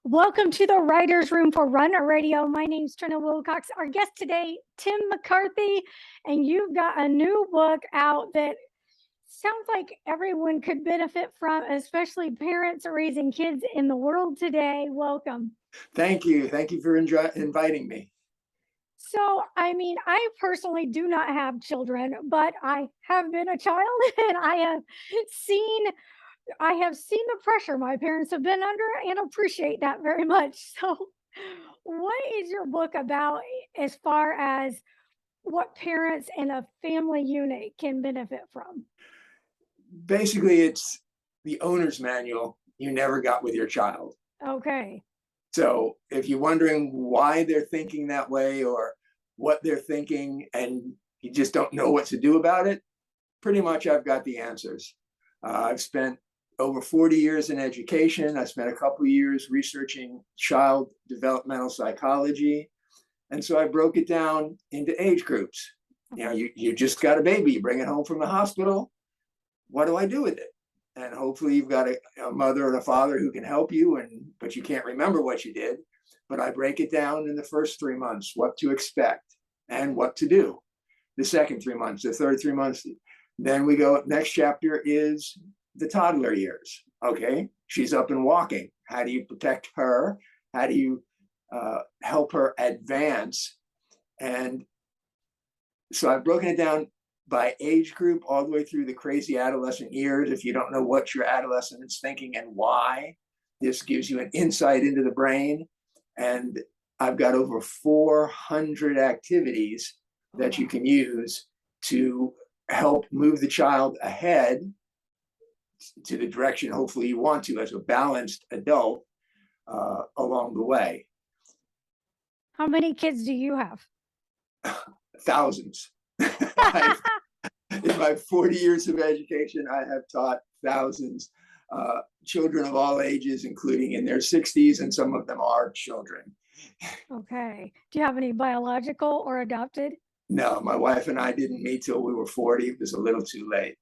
Welcome to the Writer's Room for Runner Radio. My name's Trina Wilcox. Our guest today, Tim McCarthy, and you've got a new book out that sounds like everyone could benefit from, especially parents raising kids in the world today. Welcome. Thank you. Thank you for inviting me. So, I personally do not have children, but I have been a child and seen I have seen the pressure my parents have been under and appreciate that very much. So, what is your book about as far as what parents in a family unit can benefit from? Basically, it's the owner's manual you never got with your child. Okay. So if you're wondering why they're thinking that way or what they're thinking and you just don't know what to do about it, pretty much I've got the answers. I've spent over 40 years in education. I spent a couple of years researching child developmental psychology. And so I broke it down into age groups. You know, you just got a baby, you bring it home from the hospital. What do I do with it? And hopefully you've got a mother and a father who can help you, but you can't remember what you did. But I break it down in the first 3 months, what to expect and what to do. The second 3 months, the third 3 months. Then we go, next chapter is the toddler years. Okay, she's up and walking. How do you protect her? How do you help her advance? And so I've broken it down by age group all the way through the crazy adolescent years. If you don't know what your adolescent is thinking and why, this gives you an insight into the brain. And I've got over 400 activities that you can use to help move the child ahead to the direction hopefully you want to as a balanced adult along the way. How many kids do you have? Thousands. In my 40 years of education, I have taught thousands, children of all ages, including in their 60s, and some of them are children. Okay. Do you have any biological or adopted? No, my wife and I didn't meet till we were 40. It was a little too late.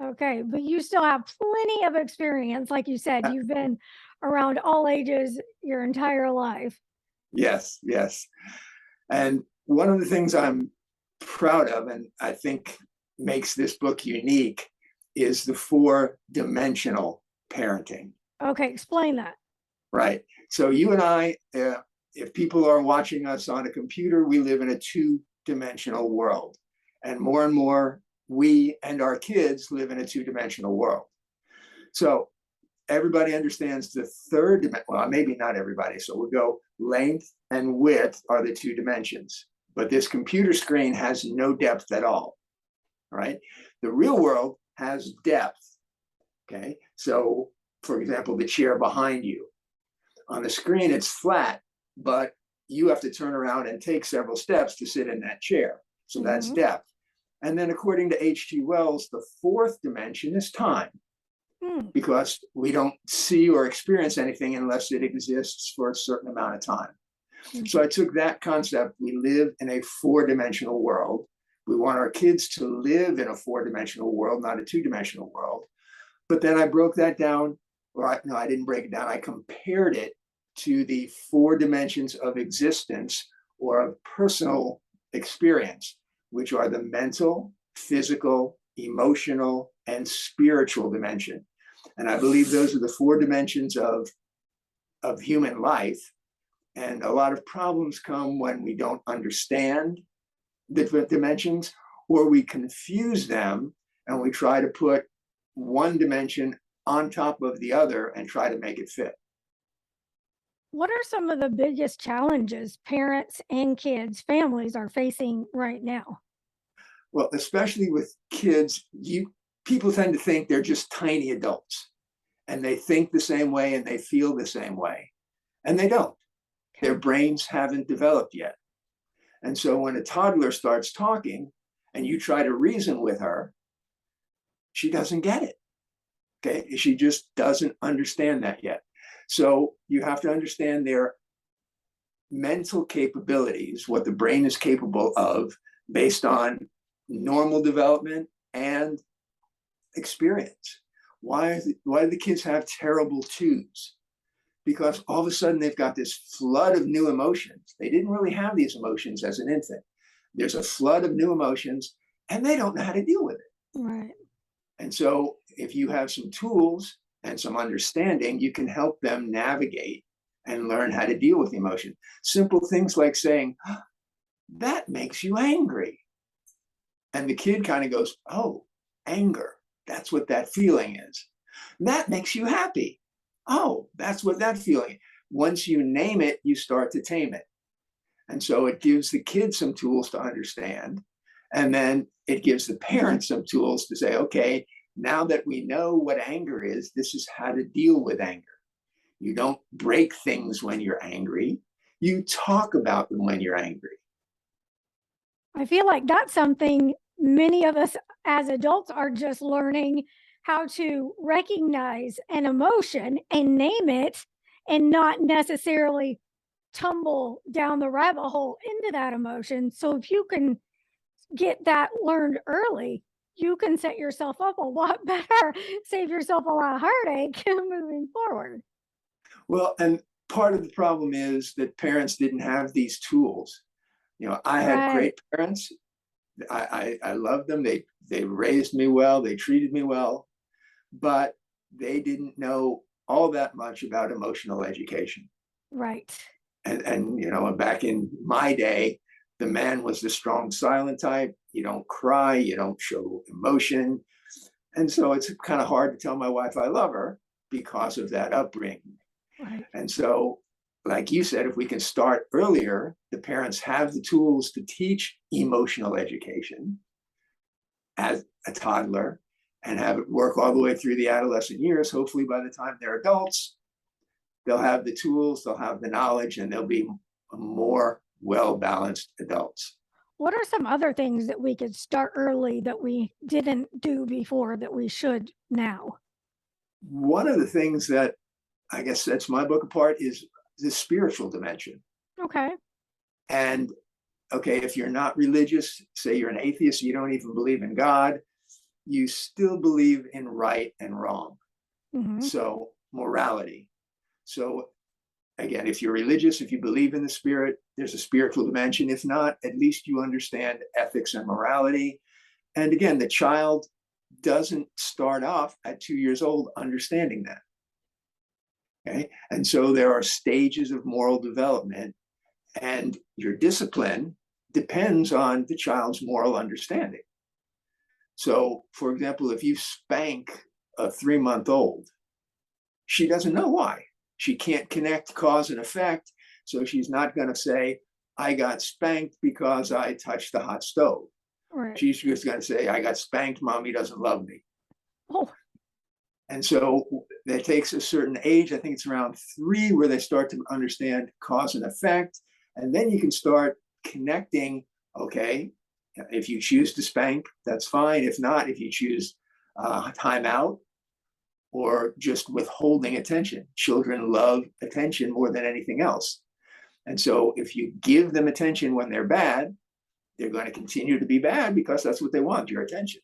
Okay, but you still have plenty of experience. Like you said, you've been around all ages your entire life. Yes, yes. And one of the things I'm proud of, and I think makes this book unique, is the 4-dimensional parenting. Okay, explain that. Right. So you and I, if people are watching us on a computer, we live in a 2-dimensional world. And more, we and our kids live in a 2-dimensional world. So everybody understands the third dimension. Well, maybe not everybody. So we'll go length and width are the 2 dimensions. But this computer screen has no depth at all. Right? The real world has depth. Okay. So, for example, the chair behind you. On the screen, it's flat, but you have to turn around and take several steps to sit in that chair. So that's depth. And then according to H.G. Wells, the 4th dimension is time, because we don't see or experience anything unless it exists for a certain amount of time. So I took that concept. We live in a 4-dimensional world. We want our kids to live in a 4-dimensional world, not a 2-dimensional world. But then I broke that down, no, I didn't break it down. I compared it to the 4 dimensions of existence or of personal experience, which are the mental, physical, emotional, and spiritual dimension. And I believe those are the 4 dimensions of human life. And a lot of problems come when we don't understand the dimensions, or we confuse them and we try to put one dimension on top of the other and try to make it fit. What are some of the biggest challenges parents and kids, families are facing right now? Well, especially with kids, people tend to think they're just tiny adults and they think the same way and they feel the same way. And they don't. Okay. Their brains haven't developed yet. And so when a toddler starts talking and you try to reason with her, she doesn't get it. Okay, she just doesn't understand that yet. So you have to understand their mental capabilities, what the brain is capable of based on normal development and experience. Why do the kids have terrible twos? because all of a sudden they've got this flood of new emotions. They didn't really have these emotions as an infant. There's a flood of new emotions, and they don't know how to deal with it. Right. And so if you have some tools and some understanding, you can help them navigate and learn how to deal with the emotion. Simple things like saying, that makes you angry. And the kid kind of goes, oh, anger. That's what that feeling is. That makes you happy. Oh, that's what that feeling. Once you name it, you start to tame it. And so it gives the kids some tools to understand. And then it gives the parents some tools to say, okay, now that we know what anger is, this is how to deal with anger. You don't break things when you're angry. You talk about them when you're angry. I feel like that's something many of us as adults are just learning how to recognize an emotion and name it and not necessarily tumble down the rabbit hole into that emotion. So if you can get that learned early, you can set yourself up a lot better, save yourself a lot of heartache moving forward. Well, and part of the problem is that parents didn't have these tools. I had Right, great parents. I loved them. They raised me well. They treated me well, but they didn't know all that much about emotional education. right. And back in my day, the man was the strong silent type. You don't cry, you don't show emotion. And so it's kind of hard to tell my wife I love her because of that upbringing. Right. And so, like you said, if we can start earlier, the parents have the tools to teach emotional education as a toddler and have it work all the way through the adolescent years. Hopefully, by the time they're adults, they'll have the tools, they'll have the knowledge, and they'll be more well balanced adults. What are some other things that we could start early that we didn't do before that we should now? One of the things that I guess sets my book apart is the spiritual dimension. Okay. And okay, if you're not religious, say you're an atheist, you don't even believe in God, you still believe in right and wrong. Hmm. So, morality. So, again, if you're religious, if you believe in the spirit, there's a spiritual dimension. If not, at least you understand ethics and morality. And again, the child doesn't start off at 2 years old understanding that. Okay. And so there are stages of moral development, and your discipline depends on the child's moral understanding. So, for example, if you spank a 3-month-old, she doesn't know why. She can't connect cause and effect. So she's not going to say, I got spanked because I touched the hot stove. Right. She's just going to say, I got spanked. Mommy doesn't love me. Oh, And so that takes a certain age. I think it's around 3 where they start to understand cause and effect. And then you can start connecting. Okay, if you choose to spank, that's fine. If not, if you choose timeout or just withholding attention, children love attention more than anything else. And so if you give them attention when they're bad, they're going to continue to be bad because that's what they want, your attention.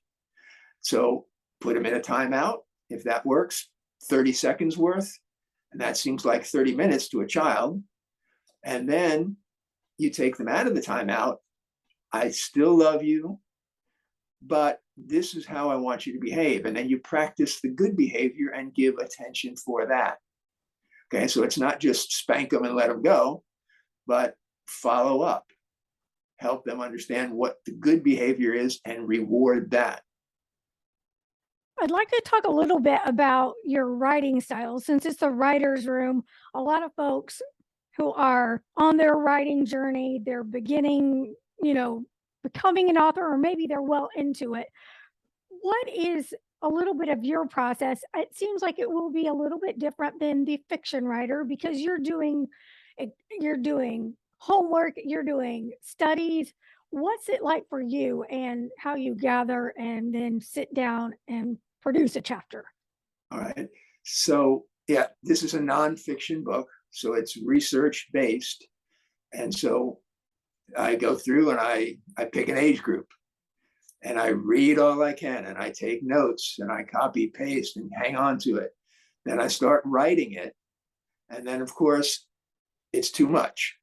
So put them in a timeout. If that works, 30 seconds worth, and that seems like 30 minutes to a child. And then you take them out of the timeout. I still love you, but this is how I want you to behave. And then you practice the good behavior and give attention for that. Okay, so it's not just spank them and let them go, but follow up, help them understand what the good behavior is and reward that. I'd like to talk a little bit about your writing style. Since it's a writer's room, a lot of folks who are on their writing journey, they're beginning, becoming an author, or maybe they're well into it. What is a little bit of your process? It seems like it will be a little bit different than the fiction writer because you're doing homework, you're doing studies. What's it like for you and how you gather and then sit down and produce a chapter? All right. So, yeah, this is a nonfiction book. So it's research based. And so I go through and I pick an age group and I read all I can and I take notes and I copy, paste, and hang on to it. Then I start writing it. And then, of course, it's too much.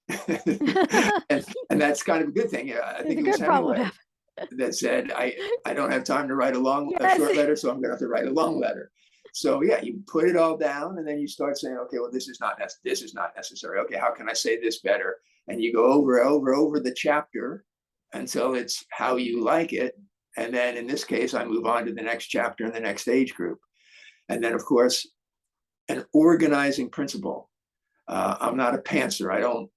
and that's kind of a good thing. I It's think a it was good problem to Hemingway have. that said, I don't have time to write a Yes. short letter, so I'm going to have to write a long letter. So yeah, you put it all down, and then you start saying, okay, well, this is not necessary. Okay, how can I say this better? And you go over the chapter until it's how you like it. And then in this case, I move on to the next chapter in the next age group. And then, of course, an organizing principle. I'm not a pantser. I don't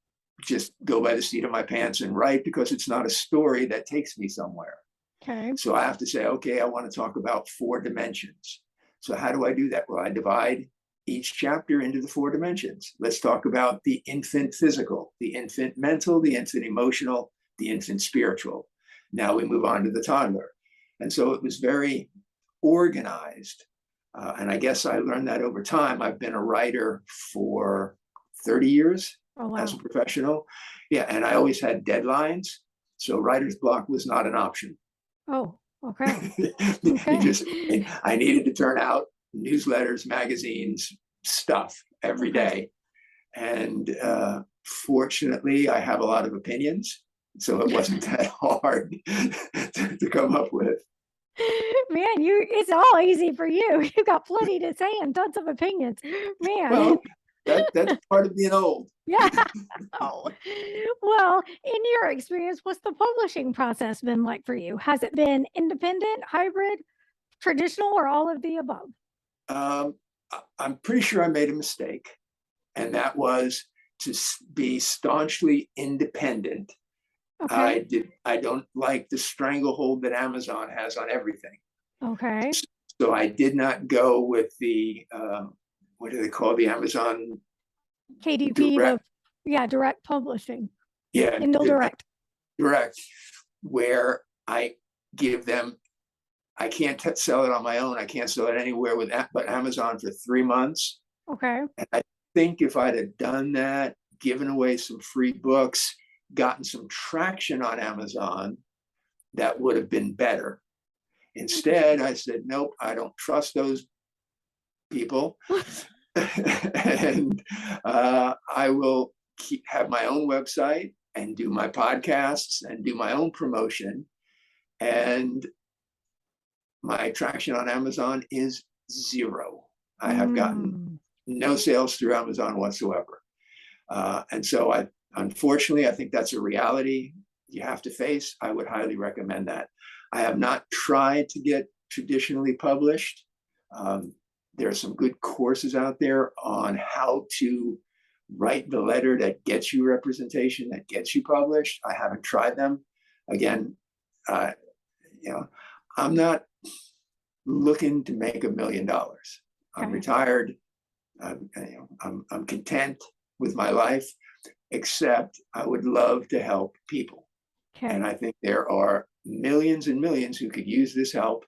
just go by the seat of my pants and write, because it's not a story that takes me somewhere. Okay. So I have to say, okay, I want to talk about 4 dimensions. So how do I do that? Well, I divide each chapter into the 4 dimensions. Let's talk about the infant physical, the infant mental, the infant emotional, the infant spiritual. Now we move on to the toddler. And so it was very organized. And I guess I learned that over time. I've been a writer for 30 years Oh, as a wow. professional. Yeah, and I always had deadlines. So writer's block was not an option. Oh, okay. You Okay. just, I needed to turn out newsletters, magazines, stuff every Okay. day. And fortunately, I have a lot of opinions. So it wasn't that hard to come up with. Man, it's all easy for you. You've got plenty to say and tons of opinions. Man. Well, that's part of being old. Yeah. Oh. Well, in your experience, what's the publishing process been like for you? Has it been independent, hybrid, traditional, or all of the above? I'm pretty sure I made a mistake, and that was to be staunchly independent. Okay. I don't like the stranglehold that Amazon has on everything. Okay. So I did not go with the what do they call the Amazon KDP, direct? direct publishing, Yeah, Kindle Direct. direct, where I give them. I can't sell it on my own. I can't sell it anywhere with but Amazon for 3 months. Okay. And I think if I'd have done that, given away some free books, gotten some traction on Amazon, that would have been better. Instead, I said, nope, I don't trust those people. And I will have my own website and do my podcasts and do my own promotion. And my traction on Amazon is 0. I have gotten no sales through Amazon whatsoever. And so unfortunately, I think that's a reality you have to face. I would highly recommend that. I have not tried to get traditionally published. There are some good courses out there on how to write the letter that gets you representation, that gets you published. I haven't tried them. Again, I'm not looking to make $1 million. I'm retired. I'm content with my life, except I would love to help people. Okay. And I think there are millions and millions who could use this help.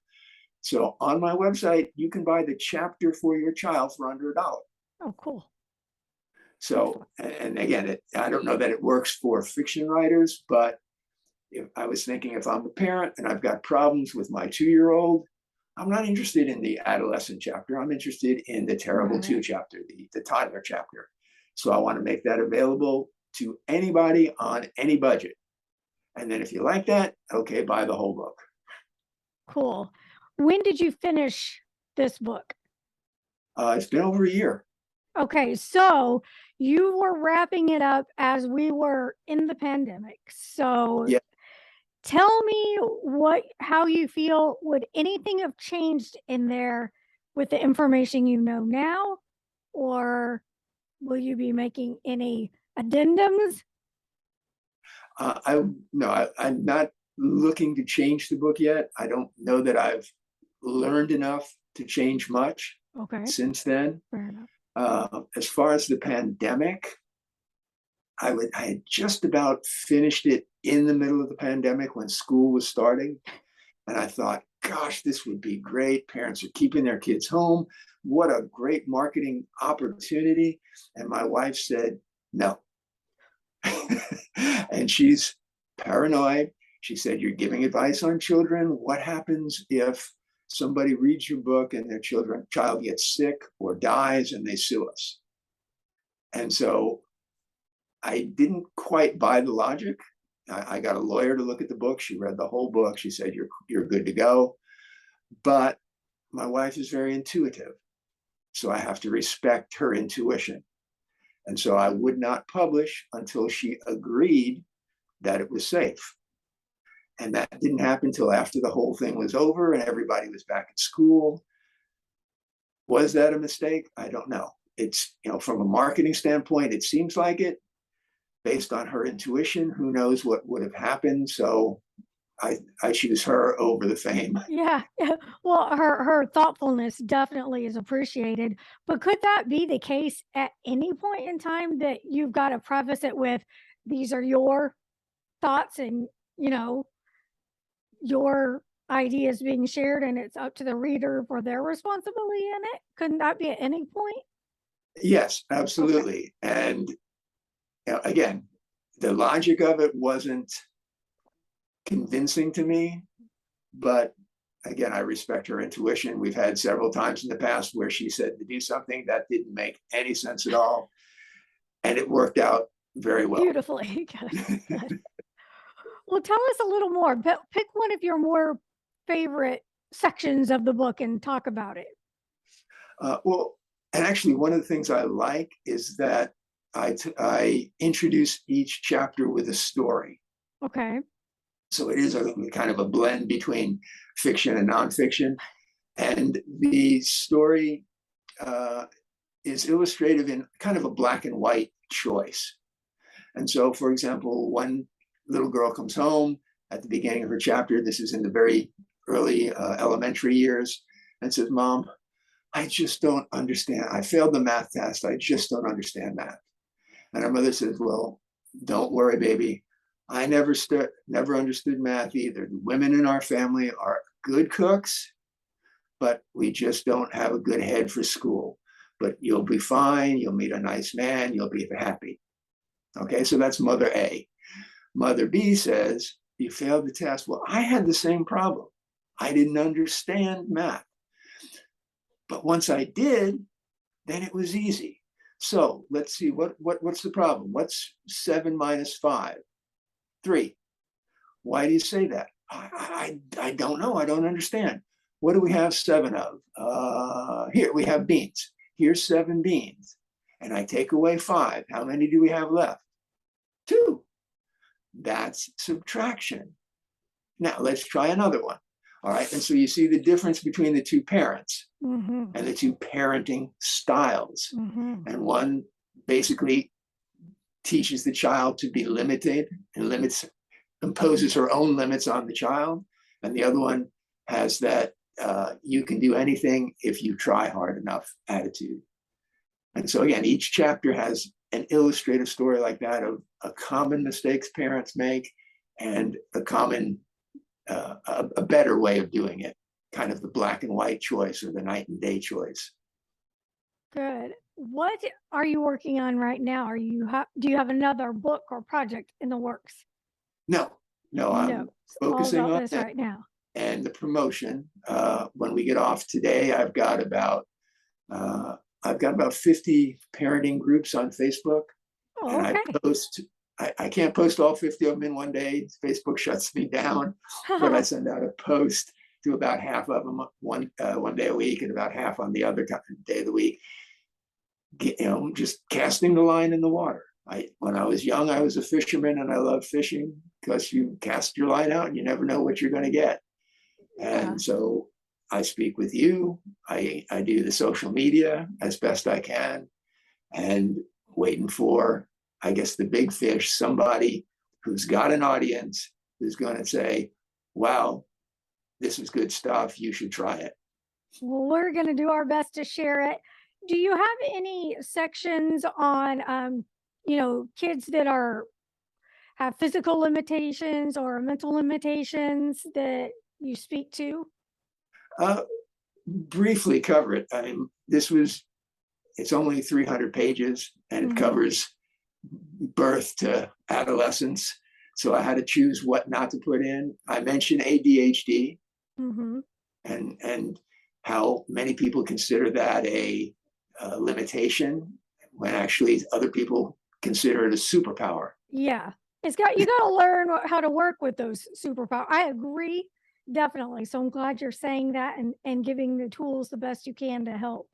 So on my website, you can buy the chapter for your child for under $1. Oh, cool. So, and again, I don't know that it works for fiction writers, but if I was thinking, if I'm a parent and I've got problems with my 2-year-old, I'm not interested in the adolescent chapter. I'm interested in the terrible 2 chapter, the toddler chapter. So I want to make that available to anybody on any budget. And then if you like that, okay, buy the whole book. Cool. When did you finish this book? It's been over a year. Okay, so you were wrapping it up as we were in the pandemic. So yeah. Tell me how you feel. Would anything have changed in there with the information you know now, or will you be making any addendums? I'm not looking to change the book yet. I don't know that I've learned enough to change much since then. Fair enough. As far as the pandemic, I had just about finished it in the middle of the pandemic when school was starting. And I thought, gosh, this would be great. Parents are keeping their kids home. What a great marketing opportunity. And my wife said, no. And she's paranoid. She said, you're giving advice on children. What happens if somebody reads your book and their child gets sick or dies and they sue us? And so I didn't quite buy the logic. I got a lawyer to look at the book. She read the whole book. She said, you're good to go. But my wife is very intuitive. So I have to respect her intuition. And so I would not publish until she agreed that it was safe. And that didn't happen until after the whole thing was over and everybody was back at school. Was that a mistake? I don't know. It's, from a marketing standpoint, it seems like it. Based on her intuition, who knows what would have happened. So I choose her over the fame. Yeah. Well, her thoughtfulness definitely is appreciated. But could that be the case at any point in time that you've got to preface it with these are your thoughts and, you know, your ideas being shared and it's up to the reader for their responsibility in it? Couldn't that be at any point? Yes, Okay. absolutely. And again, the logic of it wasn't convincing to me, but again, I respect her intuition. We've had several times in the past where she said to do something that didn't make any sense at all, and it worked out very well. Beautifully. Good. Good. Well, tell us a little more. Pick one of your more favorite sections of the book and talk about it. Well, and actually, one of the things I like is that I introduce each chapter with a story. Okay. So it is a kind of a blend between fiction and nonfiction. And the story is illustrative in kind of a black and white choice. And so, for example, one little girl comes home at the beginning of her chapter. This is in the very early elementary years, and says, "Mom, I just don't understand. I failed the math test. I just don't understand math." And her mother says, "Well, don't worry, baby. I never understood math either. The women in our family are good cooks, but we just don't have a good head for school. But you'll be fine. You'll meet a nice man. You'll be happy." Okay, so that's Mother A. Mother B says, "You failed the test." "Well, I had the same problem. I didn't understand math. But once I did, then it was easy. So let's see, what's the problem? What's 7 minus 5? 3. Why do you say that?" I don't know. I don't understand. What do we have 7 of? Here, we have beans. Here's 7 beans. And I take away 5. How many do we have left? 2. That's subtraction. Now let's try another one. All right. And so you see the difference between the two parents Mm-hmm. and the two parenting styles. Mm-hmm. And one basically teaches the child to be limited and imposes her own limits on the child. And the other one has that you can do anything if you try hard enough attitude. And so again, each chapter has an illustrative story like that of a common mistakes parents make and a common, a better way of doing it, kind of the black and white choice or the night and day choice. Good. What are you working on right now? Do you have another book or project in the works? No, no, No, I'm it's all focusing about on this that right now. and the promotion. When we get off today, I've got about 50 parenting groups on Facebook, Oh, and I okay. post. I can't post all 50 of them in one day. Facebook shuts me down, but I send out a post to about half of them one day a week, and about half on the other day of the week. Just casting the line in the water. When I was young, I was a fisherman, and I loved fishing because you cast your line out and you never know what you're going to get. Yeah. And so I speak with you. I do the social media as best I can, and waiting for, I guess, the big fish, somebody who's got an audience who's going to say, "Wow, this is good stuff. You should try it." Well, we're going to do our best to share it. Do you have any sections on, kids that have physical limitations or mental limitations that you speak to? Uh, Briefly cover it. It's only 300 pages and it Hmm. covers birth to adolescence. So I had to choose what not to put in. I mentioned ADHD Hmm. and how many people consider that a limitation when actually other people consider it a superpower. Yeah. You got to learn how to work with those superpower. I agree, definitely. So I'm glad you're saying that and giving the tools the best you can to help.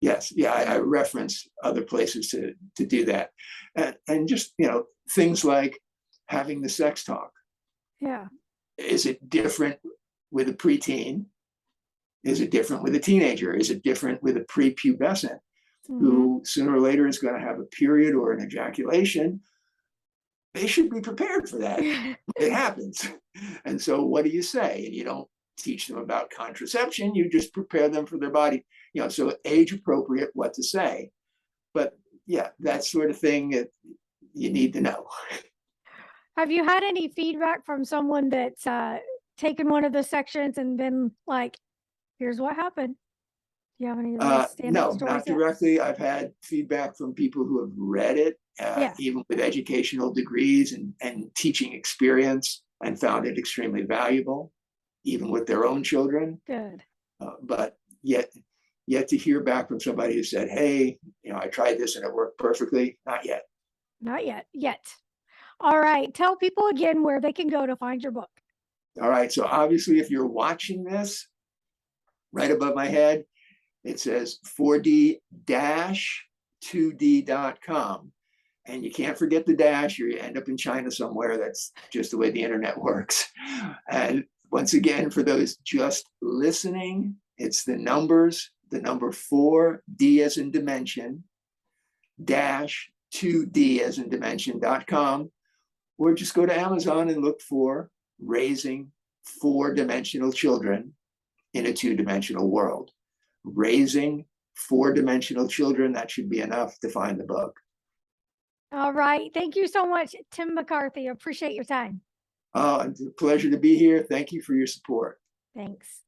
Yes, yeah, I reference other places to do that, and just things like having the sex talk. Yeah. Is it different with a preteen? Is it different with a teenager? Is it different with a prepubescent Hmm. who sooner or later is going to have a period or an ejaculation? They should be prepared for that. It happens. And so what do you say? And you don't teach them about contraception, you just prepare them for their body, so age appropriate what to say. But yeah, that sort of thing that you need to know. Have you had any feedback from someone that's taken one of the sections and been like, here's what happened? Do you have any of those standout No, stories not yet? directly. I've had feedback from people who have read it, Yeah. even with educational degrees and teaching experience, and found it extremely valuable, even with their own children. Good. But yet to hear back from somebody who said, "Hey, I tried this and it worked perfectly." Not yet. Not yet. Yet. All right. Tell people again where they can go to find your book. All right. So obviously, if you're watching this, right above my head, it says 4D-2D.com. And you can't forget the dash, or you end up in China somewhere. That's just the way the internet works. And once again, for those just listening, it's the numbers, the number 4D as in dimension, dash 2D as in dimension.com, or just go to Amazon and look for Raising Four-Dimensional Children in a Two-Dimensional World. Raising Four-Dimensional Children, that should be enough to find the book. All right. Thank you so much, Tim McCarthy. Appreciate your time. It's a pleasure to be here. Thank you for your support. Thanks.